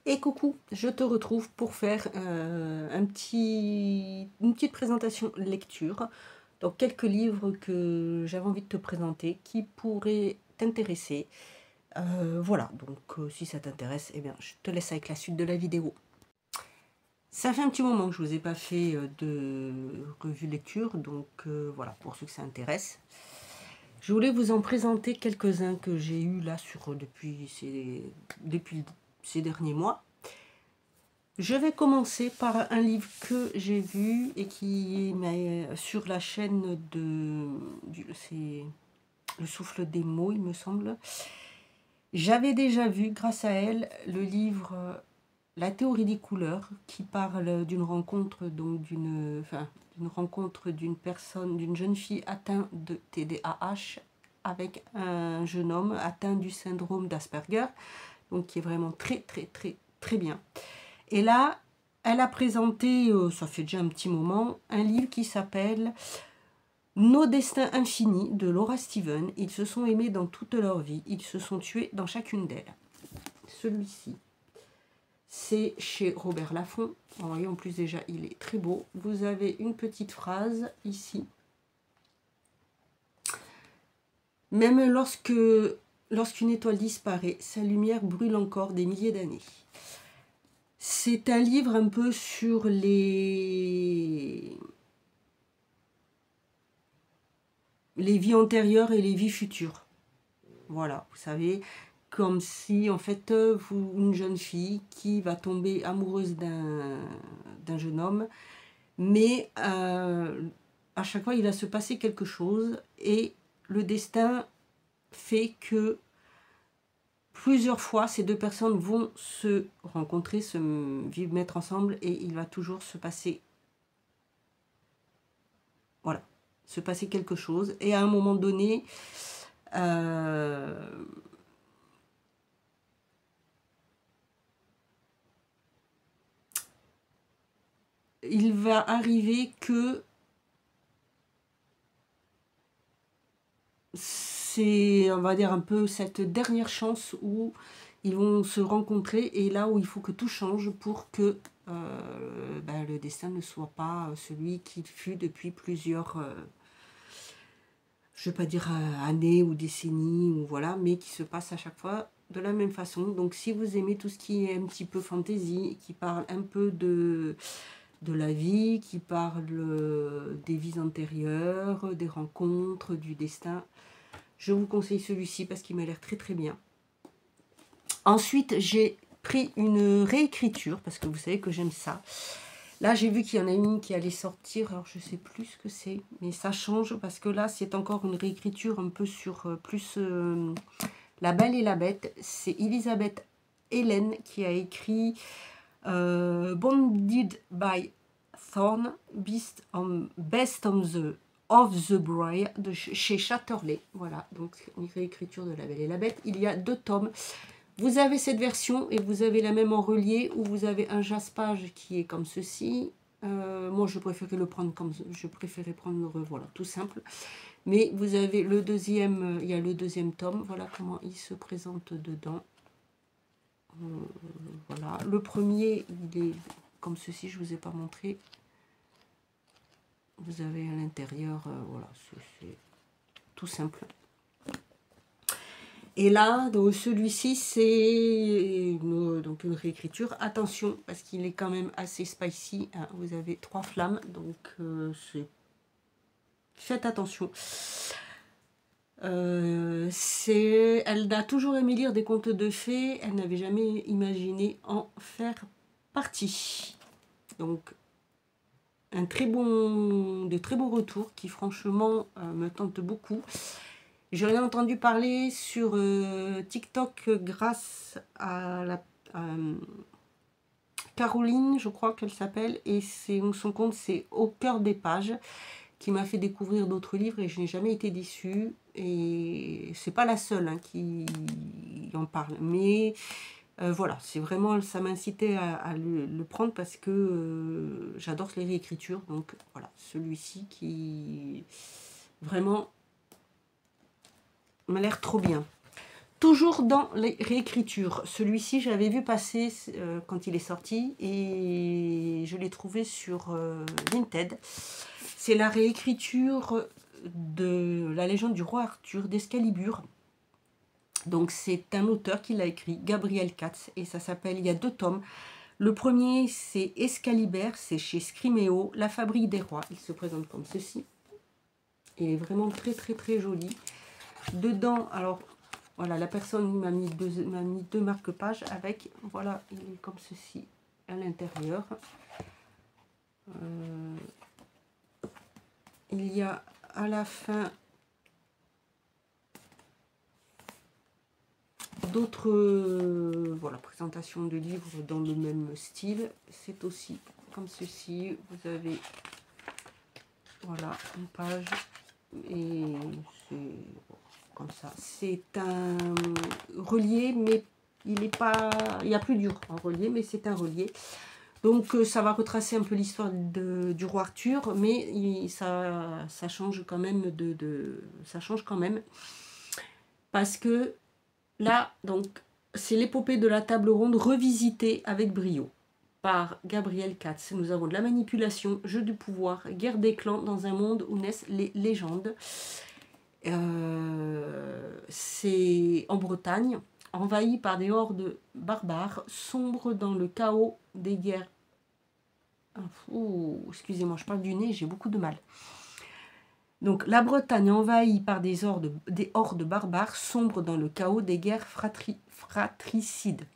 Et coucou, je te retrouve pour faire une petite présentation lecture. Donc quelques livres que j'avais envie de te présenter qui pourraient t'intéresser. Voilà, donc si ça t'intéresse, eh bien, je te laisse avec la suite de la vidéo. Ça fait un petit moment que je ne vous ai pas fait de revue lecture, donc voilà, pour ceux que ça intéresse. Je voulais vous en présenter quelques-uns que j'ai eus là depuis ces derniers mois. Je vais commencer par un livre que j'ai vu et qui est sur la chaîne c'est Le Souffle des mots, il me semble. J'avais déjà vu, grâce à elle, le livre La théorie des couleurs, qui parle d'une rencontre, donc d'une rencontre d'une personne, d'une jeune fille atteinte de TDAH avec un jeune homme atteint du syndrome d'Asperger, donc qui est vraiment très très très très bien. Et là, elle a présenté, ça fait déjà un petit moment, un livre qui s'appelle Nos destins infinis de Laura Steven. Ils se sont aimés dans toute leur vie, ils se sont tués dans chacune d'elles. Celui-ci, c'est chez Robert Laffont. Vous voyez, en plus déjà, il est très beau. Vous avez une petite phrase ici. Même lorsqu'une étoile disparaît, sa lumière brûle encore des milliers d'années. C'est un livre un peu sur les vies antérieures et les vies futures. Voilà, vous savez, comme si en fait une jeune fille qui va tomber amoureuse d'un jeune homme, mais à chaque fois il va se passer quelque chose et le destin fait que plusieurs fois ces deux personnes vont se rencontrer, se mettre ensemble et il va toujours se passer, voilà, se passer quelque chose et à un moment donné il va arriver que c'est, on va dire, un peu cette dernière chance où ils vont se rencontrer et là où il faut que tout change pour que le destin ne soit pas celui qu'il fut depuis plusieurs, je ne vais pas dire années ou décennies, ou voilà, mais qui se passe à chaque fois de la même façon. Donc si vous aimez tout ce qui est un petit peu fantaisie, qui parle un peu de la vie, qui parle des vies antérieures, des rencontres, du destin, je vous conseille celui-ci parce qu'il m'a l'air très très bien. Ensuite, j'ai pris une réécriture parce que vous savez que j'aime ça. Là, j'ai vu qu'il y en a une qui allait sortir, alors je ne sais plus ce que c'est, mais ça change parce que là, c'est encore une réécriture un peu sur plus La Belle et la Bête. C'est Elisabeth Hélène qui a écrit Bonded by Thorn, Best on of the Briar de chez Chatterley. Voilà, donc une réécriture de La Belle et la Bête. Il y a 2 tomes. Vous avez cette version et vous avez la même en relié où vous avez un jaspage qui est comme ceci. Moi, je préférais le prendre comme je préférais prendre voilà, tout simple. Mais vous avez le deuxième, il y a le deuxième tome. Voilà comment il se présente dedans. Voilà, le premier, il est comme ceci. Je vous ai pas montré. Vous avez à l'intérieur, voilà, c'est tout simple. Et là, celui-ci, c'est donc une réécriture. Attention, parce qu'il est quand même assez spicy. Hein, vous avez 3 flammes, donc faites attention. Elle a toujours aimé lire des contes de fées. Elle n'avait jamais imaginé en faire partie. Donc, de très bons retours qui, franchement, me tentent beaucoup. J'en ai entendu parler sur TikTok grâce à Caroline, je crois qu'elle s'appelle, et son compte c'est Au cœur des pages, qui m'a fait découvrir d'autres livres et je n'ai jamais été déçue. Et c'est pas la seule hein, qui en parle, mais voilà, c'est vraiment, ça m'a incité à le prendre parce que j'adore les réécritures. Donc voilà, celui-ci qui vraiment m'a l'air trop bien. Toujours dans les réécritures. Celui-ci, j'avais vu passer quand il est sorti et je l'ai trouvé sur Vinted. C'est la réécriture de la légende du roi Arthur d'Excalibur. Donc c'est un auteur qui l'a écrit, Gabriel Katz, et ça s'appelle, il y a 2 tomes. Le premier, c'est Excalibur, c'est chez Scriméo, La Fabrique des Rois. Il se présente comme ceci. Il est vraiment très très très joli. Dedans, alors... Voilà, la personne m'a mis 2 marque-pages avec, voilà, il est comme ceci à l'intérieur. Il y a à la fin d'autres, voilà, présentations de livres dans le même style. C'est aussi comme ceci, vous avez, voilà, une page et c'est... Comme ça. C'est un relié, mais il n'est pas, il n'y a plus dur en relié, mais c'est un relié. Donc ça va retracer un peu l'histoire du roi Arthur, mais ça change quand même ça change quand même parce que là, donc c'est l'épopée de la table ronde revisitée avec brio par Gabriel Katz. Nous avons de la manipulation, jeu du pouvoir, guerre des clans dans un monde où naissent les légendes. C'est en Bretagne, envahi par des hordes barbares, sombre dans le chaos des guerres. Excusez-moi, je parle du nez, j'ai beaucoup de mal. Donc la Bretagne envahie par des hordes barbares, sombre dans le chaos des guerres fratricides.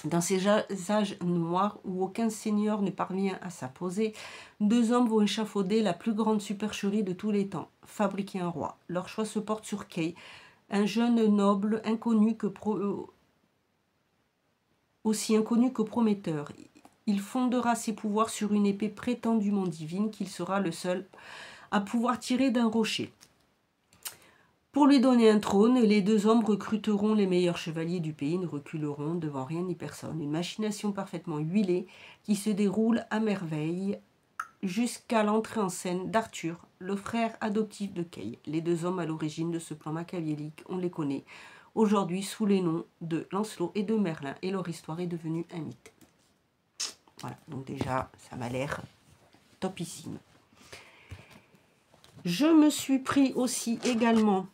Dans ces âges noirs où aucun seigneur ne parvient à s'imposer, 2 hommes vont échafauder la plus grande supercherie de tous les temps, fabriquer un roi. Leur choix se porte sur Kay, un jeune noble inconnu aussi inconnu que prometteur. Il fondera ses pouvoirs sur une épée prétendument divine qu'il sera le seul à pouvoir tirer d'un rocher. Pour lui donner un trône, les 2 hommes recruteront les meilleurs chevaliers du pays, ne reculeront devant rien ni personne. Une machination parfaitement huilée qui se déroule à merveille jusqu'à l'entrée en scène d'Arthur, le frère adoptif de Kay. Les 2 hommes à l'origine de ce plan machiavélique, on les connaît aujourd'hui sous les noms de Lancelot et de Merlin, et leur histoire est devenue un mythe. Voilà, donc déjà, ça m'a l'air topissime. Je me suis pris aussi également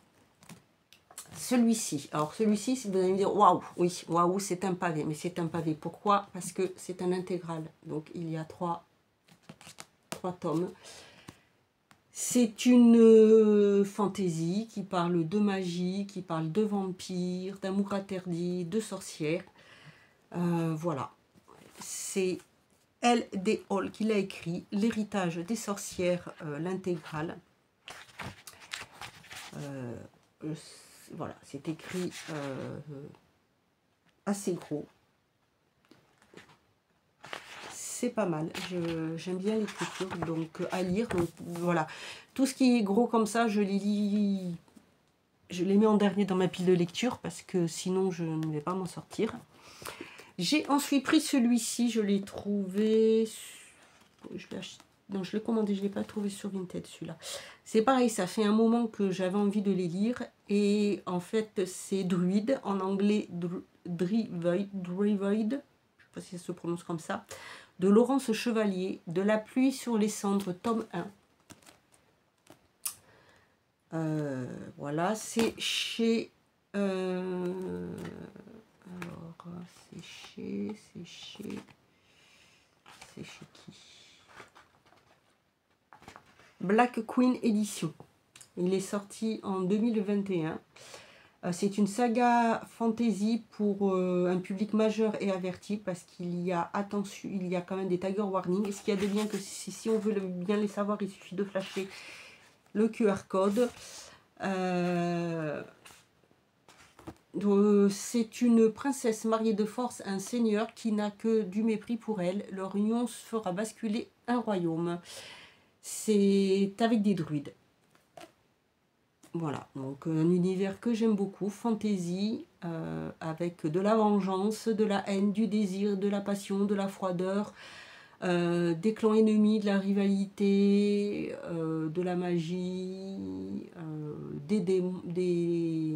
celui-ci. Alors celui-ci, vous allez me dire, waouh, oui, waouh, c'est un pavé. Mais c'est un pavé. Pourquoi? Parce que c'est un intégral. Donc il y a 3 tomes. C'est une fantaisie qui parle de magie, qui parle de vampires, d'amour interdit, de sorcières. Voilà. C'est L.D. Hall qui l'a écrit, L'héritage des sorcières, l'intégrale. Voilà, c'est écrit assez gros. C'est pas mal, j'aime bien l'écriture, donc à lire. Donc voilà, tout ce qui est gros comme ça, je les lis, je les mets en dernier dans ma pile de lecture parce que sinon je ne vais pas m'en sortir. J'ai ensuite pris celui-ci, je l'ai trouvé, non, je l'ai commandé, je ne l'ai pas trouvé sur Vinted celui-là. C'est pareil, ça fait un moment que j'avais envie de les lire. Et en fait, c'est Druide, en anglais Drivoid, je ne sais pas si ça se prononce comme ça, de Laurence Chevalier, De la pluie sur les cendres, tome 1. Voilà, c'est chez... alors, c'est chez qui? Black Queen Edition. Il est sorti en 2021. C'est une saga fantasy pour un public majeur et averti parce qu'il y a, attention, il y a quand même des trigger warnings. Et ce qu'il y a de bien que si on veut bien les savoir, il suffit de flasher le QR code. C'est une princesse mariée de force à un seigneur qui n'a que du mépris pour elle. Leur union fera basculer un royaume. C'est avec des druides. Voilà, donc un univers que j'aime beaucoup, fantasy, avec de la vengeance, de la haine, du désir, de la passion, de la froideur, des clans ennemis, de la rivalité, de la magie, des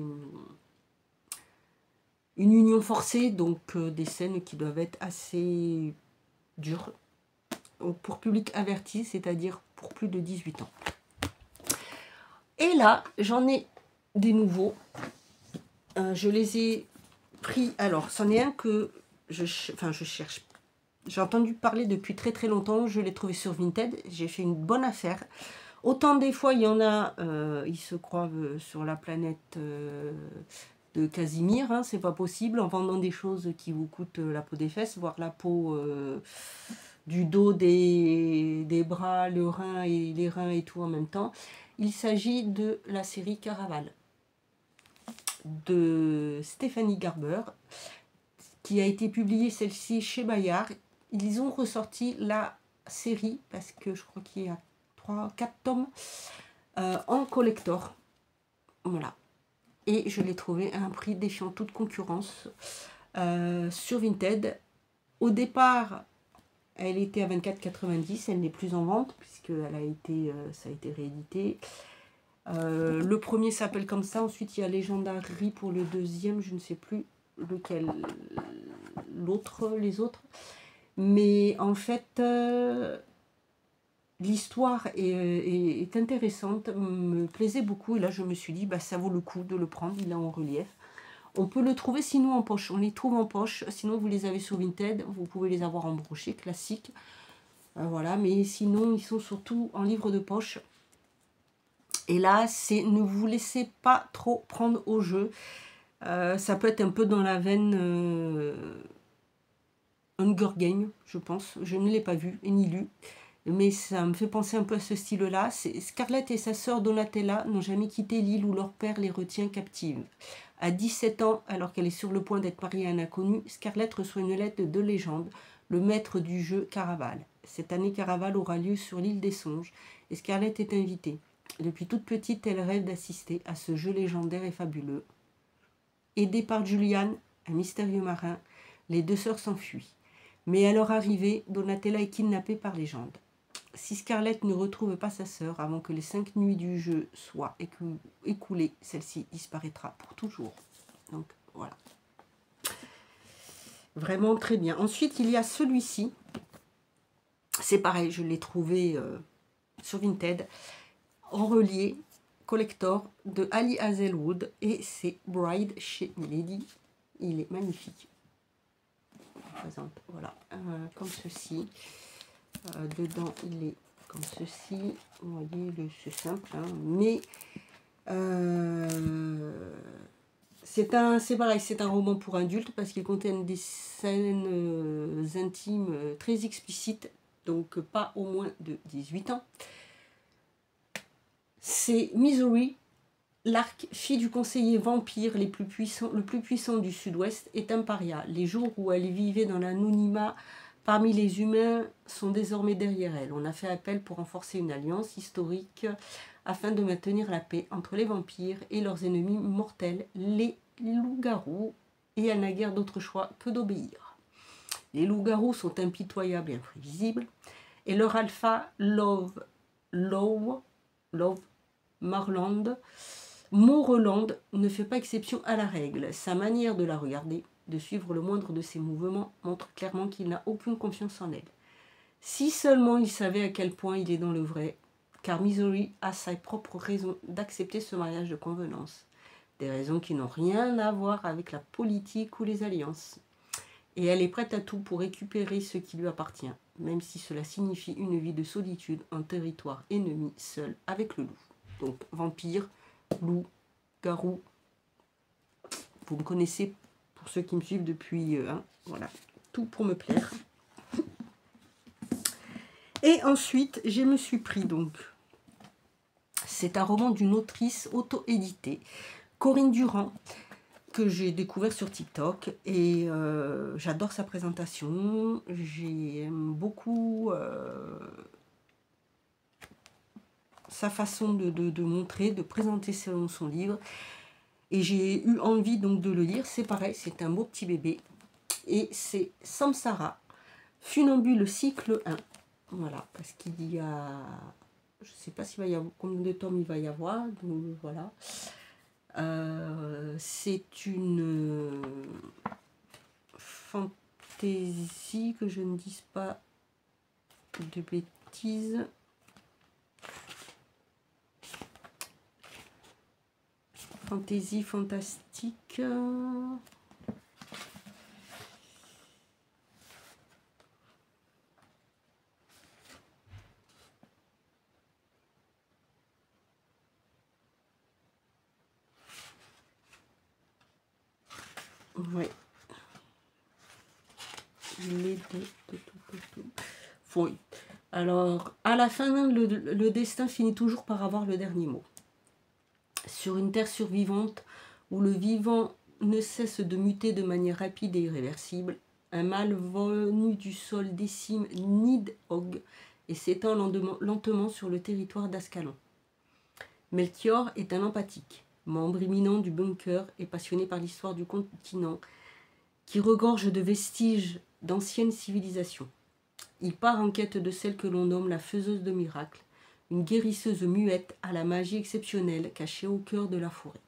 une union forcée, donc des scènes qui doivent être assez dures pour public averti, c'est-à-dire pour plus de 18 ans. Et là, j'en ai des nouveaux. Je les ai pris. Alors, c'en est un que je cherche. J'ai entendu parler depuis très très longtemps. Je l'ai trouvé sur Vinted. J'ai fait une bonne affaire. Autant des fois, il y en a, ils se croient sur la planète de Casimir. Hein, c'est pas possible en vendant des choses qui vous coûtent la peau des fesses, voire la peau du dos, des bras, le rein et les reins et tout en même temps. Il s'agit de la série Caraval de Stéphanie Garber, qui a été publiée celle-ci chez Bayard. Ils ont ressorti la série, parce que je crois qu'il y a 3-4 tomes, en collector. Voilà. Et je l'ai trouvé à un prix défiant toute concurrence sur Vinted. Au départ, elle était à 24,90 €, elle n'est plus en vente, puisque ça a été réédité. Le premier s'appelle comme ça, ensuite il y a Legendary pour le deuxième, je ne sais plus lequel, les autres. Mais en fait, l'histoire est intéressante, me plaisait beaucoup, et là je me suis dit, bah, ça vaut le coup de le prendre, il est en relief. On peut le trouver sinon en poche, on les trouve en poche, sinon vous les avez sur Vinted, vous pouvez les avoir en brochet classique. Voilà, mais sinon ils sont surtout en livre de poche. Et là, c'est ne vous laissez pas trop prendre au jeu. Ça peut être un peu dans la veine Hunger Games, je pense. Je ne l'ai pas vu et ni lu. Mais ça me fait penser un peu à ce style-là. Scarlett et sa sœur Donatella n'ont jamais quitté l'île où leur père les retient captives. À 17 ans, alors qu'elle est sur le point d'être mariée à un inconnu, Scarlett reçoit une lettre de Légende, le maître du jeu Caraval. Cette année, Caraval aura lieu sur l'île des Songes et Scarlett est invitée. Depuis toute petite, elle rêve d'assister à ce jeu légendaire et fabuleux. Aidée par Julian, un mystérieux marin, les deux sœurs s'enfuient. Mais à leur arrivée, Donatella est kidnappée par Légende. Si Scarlett ne retrouve pas sa sœur avant que les 5 nuits du jeu soient écoulées, celle-ci disparaîtra pour toujours. Donc voilà. Vraiment très bien. Ensuite, il y a celui-ci. C'est pareil, je l'ai trouvé sur Vinted. En relié, collector de Ali Hazelwood, et c'est Bride chez Milady. Il est magnifique. Je vous présente, voilà, comme ceci. Dedans, il est comme ceci. Vous voyez, c'est simple, hein, mais c'est pareil, c'est un roman pour adultes parce qu'il contient des scènes intimes très explicites, donc pas au moins de 18 ans. C'est Misery, l'arc, fille du conseiller vampire le plus puissant du sud-ouest, est un paria. Les jours où elle vivait dans l'anonymat parmi les humains sont désormais derrière elle. On a fait appel pour renforcer une alliance historique afin de maintenir la paix entre les vampires et leurs ennemis mortels, les loups-garous, et elle n'a guère d'autre choix que d'obéir. Les loups-garous sont impitoyables et imprévisibles, et leur alpha, Love Moreland ne fait pas exception à la règle. Sa manière de la regarder, de suivre le moindre de ses mouvements, montre clairement qu'il n'a aucune confiance en elle. Si seulement il savait à quel point il est dans le vrai, car Misery a sa propre raison d'accepter ce mariage de convenance. Des raisons qui n'ont rien à voir avec la politique ou les alliances. Et elle est prête à tout pour récupérer ce qui lui appartient, même si cela signifie une vie de solitude en territoire ennemi, seul avec le loup. Donc, vampire, loup, garou, vous me connaissez pour ceux qui me suivent depuis, voilà, tout pour me plaire. Et ensuite, je me suis pris donc, c'est un roman d'une autrice auto-éditée, Corinne Durand, que j'ai découvert sur TikTok, et j'adore sa présentation, j'aime beaucoup sa façon de montrer, de présenter son livre, et j'ai eu envie donc de le lire. C'est pareil, c'est un beau petit bébé, et c'est Samsara, Funambule cycle 1. Voilà, parce qu'il y a, je ne sais pas s'il va y avoir combien de tomes il va y avoir, donc voilà. C'est une fantaisie, que je ne dise pas de bêtises. Fantaisie fantastique. Ouais. Les deux. Oui. Alors, à la fin, le destin finit toujours par avoir le dernier mot. Sur une terre survivante, où le vivant ne cesse de muter de manière rapide et irréversible, un mâle venu du sol décime Nidhogg et s'étend lentement sur le territoire d'Ascalon. Melchior est un empathique, membre éminent du bunker et passionné par l'histoire du continent, qui regorge de vestiges d'anciennes civilisations. Il part en quête de celle que l'on nomme la faiseuse de miracles, une guérisseuse muette à la magie exceptionnelle cachée au cœur de la forêt,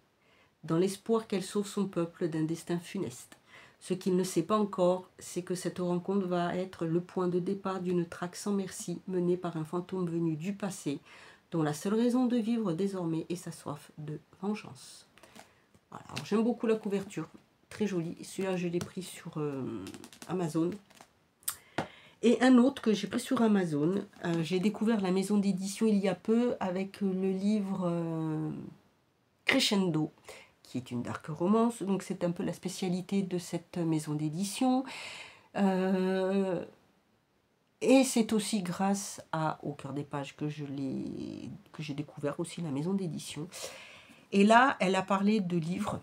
dans l'espoir qu'elle sauve son peuple d'un destin funeste. Ce qu'il ne sait pas encore, c'est que cette rencontre va être le point de départ d'une traque sans merci menée par un fantôme venu du passé, dont la seule raison de vivre désormais est sa soif de vengeance. Voilà. J'aime beaucoup la couverture, très jolie. Celui-là, je l'ai pris sur Amazon. Et un autre que j'ai pris sur Amazon, j'ai découvert la maison d'édition il y a peu avec le livre Crescendo, qui est une dark romance. Donc c'est un peu la spécialité de cette maison d'édition. Et c'est aussi grâce Au cœur des pages que j'ai découvert aussi la maison d'édition. Et là, elle a parlé de livres.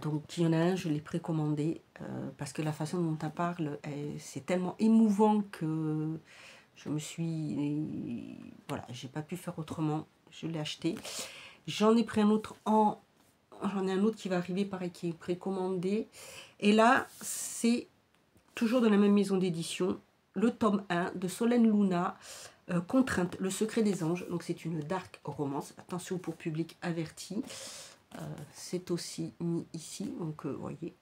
Donc il y en a un, je l'ai précommandé parce que la façon dont elle parle, c'est tellement émouvant que je me suis... Voilà, j'ai pas pu faire autrement, je l'ai acheté. J'en ai pris un autre J'en ai un autre qui va arriver, pareil, qui est précommandé. Et là, c'est toujours de la même maison d'édition, le tome 1 de Solène Luna, Contrainte, le secret des anges. Donc c'est une dark romance, attention pour public averti. C'est aussi mis ici, donc vous voyez.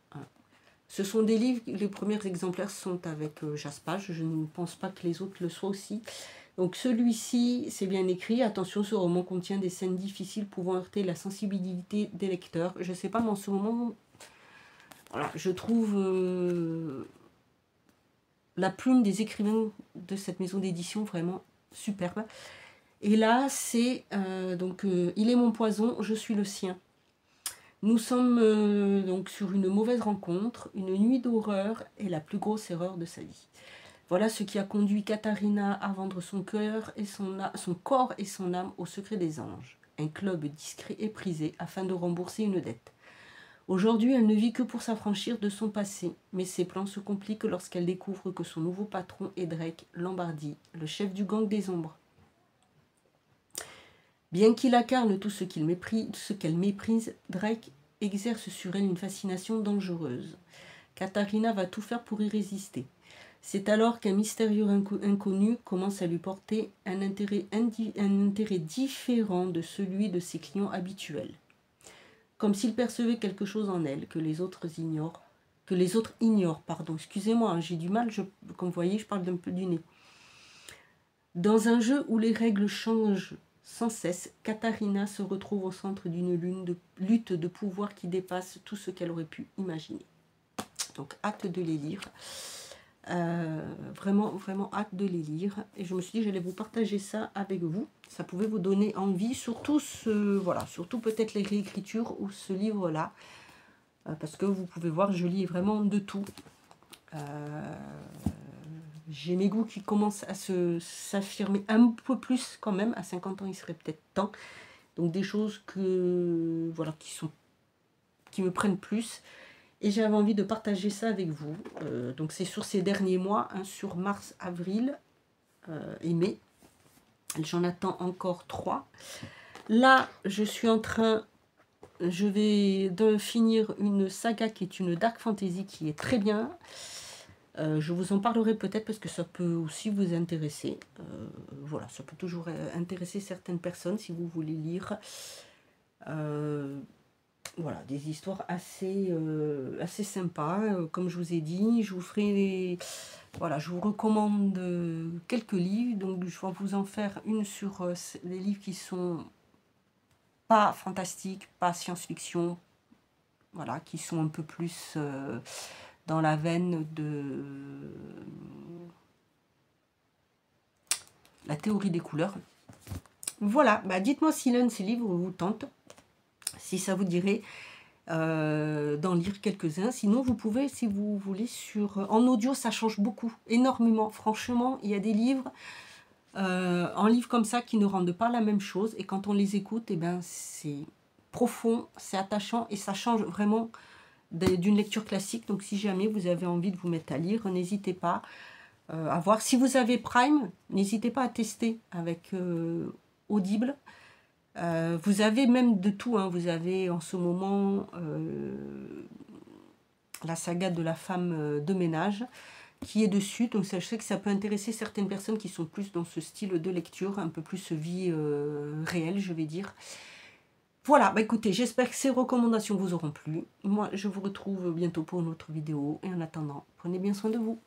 Ce sont des livres, les premiers exemplaires sont avec Jaspage, je ne pense pas que les autres le soient aussi. Donc celui-ci, c'est bien écrit, attention, ce roman contient des scènes difficiles pouvant heurter la sensibilité des lecteurs. Je ne sais pas, mais en ce moment, voilà, je trouve la plume des écrivains de cette maison d'édition vraiment superbe. Et là, c'est il est mon poison, je suis le sien. Nous sommes donc sur une mauvaise rencontre, une nuit d'horreur et la plus grosse erreur de sa vie. Voilà ce qui a conduit Katharina à vendre son corps et son âme au secret des anges, un club discret et prisé afin de rembourser une dette. Aujourd'hui, elle ne vit que pour s'affranchir de son passé, mais ses plans se compliquent lorsqu'elle découvre que son nouveau patron est Drake Lombardi, le chef du gang des ombres. Bien qu'il incarne tout ce qu'elle méprise, Drake exerce sur elle une fascination dangereuse. Katharina va tout faire pour y résister. C'est alors qu'un mystérieux inconnu commence à lui porter un intérêt différent de celui de ses clients habituels. Comme s'il percevait quelque chose en elle que les autres ignorent. Excusez-moi, j'ai du mal, comme vous voyez, je parle d'un peu du nez. Dans un jeu où les règles changent sans cesse, Katharina se retrouve au centre d'une lutte de pouvoir qui dépasse tout ce qu'elle aurait pu imaginer. Donc, hâte de les lire. Vraiment hâte de les lire. Et je me suis dit, j'allais vous partager ça avec vous. Ça pouvait vous donner envie, surtout peut-être les réécritures ou ce livre-là. Parce que vous pouvez voir, je lis vraiment de tout. J'ai mes goûts qui commencent à s'affirmer un peu plus quand même. À 50 ans, il serait peut-être temps. Donc des choses qui me prennent plus. Et j'avais envie de partager ça avec vous. Donc c'est sur ces derniers mois, sur mars, avril et mai. J'en attends encore 3. Là, je vais finir une saga qui est une dark fantasy qui est très bien. Je vous en parlerai peut-être parce que ça peut aussi vous intéresser. Ça peut toujours intéresser certaines personnes si vous voulez lire. Voilà, des histoires assez, assez sympas. Comme je vous ai dit, je vous ferai voilà, je vous recommande quelques livres. Donc je vais vous en faire une sur les livres qui sont pas fantastiques, pas science-fiction, voilà, qui sont un peu plus dans la veine de la théorie des couleurs. Voilà, bah dites-moi si l'un de ces livres vous tente, si ça vous dirait d'en lire quelques-uns. Sinon, vous pouvez, si vous voulez, en audio, ça change beaucoup, énormément. Franchement, il y a des livres, en livre comme ça, qui ne rendent pas la même chose. Et quand on les écoute, eh ben, c'est profond, c'est attachant et ça change vraiment d'une lecture classique. Donc, si jamais vous avez envie de vous mettre à lire, n'hésitez pas à voir. Si vous avez Prime, n'hésitez pas à tester avec Audible. Vous avez même de tout, hein. Vous avez en ce moment la saga de la femme de ménage qui est dessus, donc je sais que ça peut intéresser certaines personnes qui sont plus dans ce style de lecture, un peu plus vie réelle, je vais dire. Voilà, bah écoutez, j'espère que ces recommandations vous auront plu. Moi, je vous retrouve bientôt pour une autre vidéo, et en attendant, prenez bien soin de vous.